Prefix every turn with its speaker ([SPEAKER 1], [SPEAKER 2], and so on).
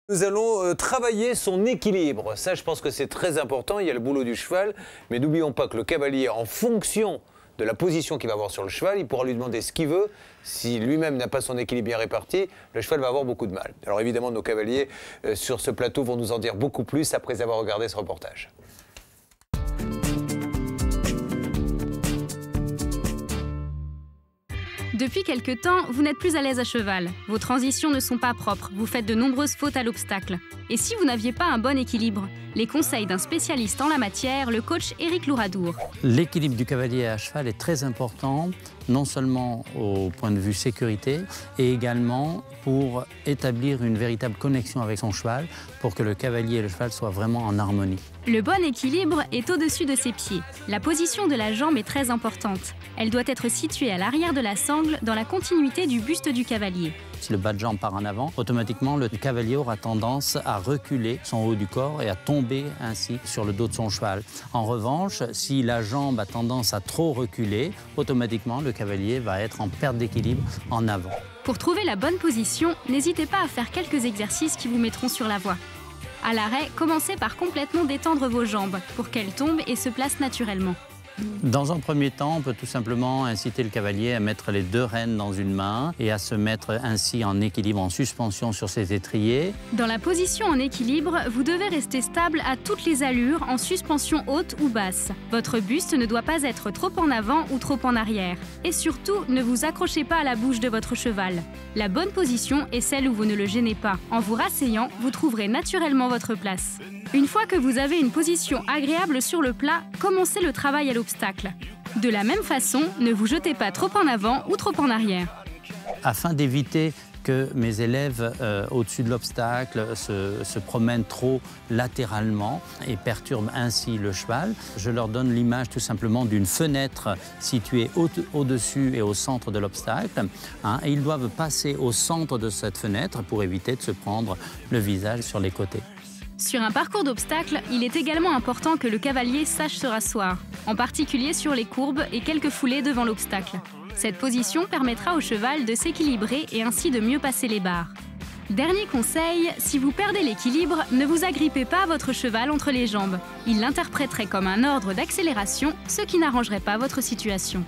[SPEAKER 1] Nous allons travailler son équilibre. Ça, je pense que c'est très important. Il y a le boulot du cheval. Mais n'oublions pas que le cavalier, en fonction de la position qu'il va avoir sur le cheval, il pourra lui demander ce qu'il veut. Si lui-même n'a pas son équilibre bien réparti, le cheval va avoir beaucoup de mal. Alors évidemment, nos cavaliers sur ce plateau vont nous en dire beaucoup plus après avoir regardé ce reportage.
[SPEAKER 2] Depuis quelque temps, vous n'êtes plus à l'aise à cheval. Vos transitions ne sont pas propres, vous faites de nombreuses fautes à l'obstacle. Et si vous n'aviez pas un bon équilibre? Les conseils d'un spécialiste en la matière, le coach Éric Louradour.
[SPEAKER 3] L'équilibre du cavalier à cheval est très important, non seulement au point de vue sécurité, et également pour établir une véritable connexion avec son cheval, pour que le cavalier et le cheval soient vraiment en harmonie.
[SPEAKER 2] Le bon équilibre est au-dessus de ses pieds. La position de la jambe est très importante. Elle doit être située à l'arrière de la sangle, dans la continuité du buste du cavalier.
[SPEAKER 3] Si le bas de jambe part en avant, automatiquement le cavalier aura tendance à reculer son haut du corps et à tomber ainsi sur le dos de son cheval. En revanche, si la jambe a tendance à trop reculer, automatiquement le cavalier va être en perte d'équilibre en avant.
[SPEAKER 2] Pour trouver la bonne position, n'hésitez pas à faire quelques exercices qui vous mettront sur la voie. À l'arrêt, commencez par complètement détendre vos jambes pour qu'elles tombent et se placent naturellement.
[SPEAKER 3] Dans un premier temps, on peut tout simplement inciter le cavalier à mettre les deux rênes dans une main et à se mettre ainsi en équilibre, en suspension sur ses étriers.
[SPEAKER 2] Dans la position en équilibre, vous devez rester stable à toutes les allures, en suspension haute ou basse. Votre buste ne doit pas être trop en avant ou trop en arrière. Et surtout, ne vous accrochez pas à la bouche de votre cheval. La bonne position est celle où vous ne le gênez pas. En vous rasseyant, vous trouverez naturellement votre place. Une fois que vous avez une position agréable sur le plat, commencez le travail à l'obstacle. De la même façon, ne vous jetez pas trop en avant ou trop en arrière.
[SPEAKER 3] Afin d'éviter que mes élèves au-dessus de l'obstacle se promènent trop latéralement et perturbent ainsi le cheval, je leur donne l'image tout simplement d'une fenêtre située au-dessus et au centre de l'obstacle. Et ils doivent passer au centre de cette fenêtre pour éviter de se prendre le visage sur les côtés.
[SPEAKER 2] Sur un parcours d'obstacles, il est également important que le cavalier sache se rasseoir, en particulier sur les courbes et quelques foulées devant l'obstacle. Cette position permettra au cheval de s'équilibrer et ainsi de mieux passer les barres. Dernier conseil, si vous perdez l'équilibre, ne vous agrippez pas votre cheval entre les jambes. Il l'interpréterait comme un ordre d'accélération, ce qui n'arrangerait pas votre situation.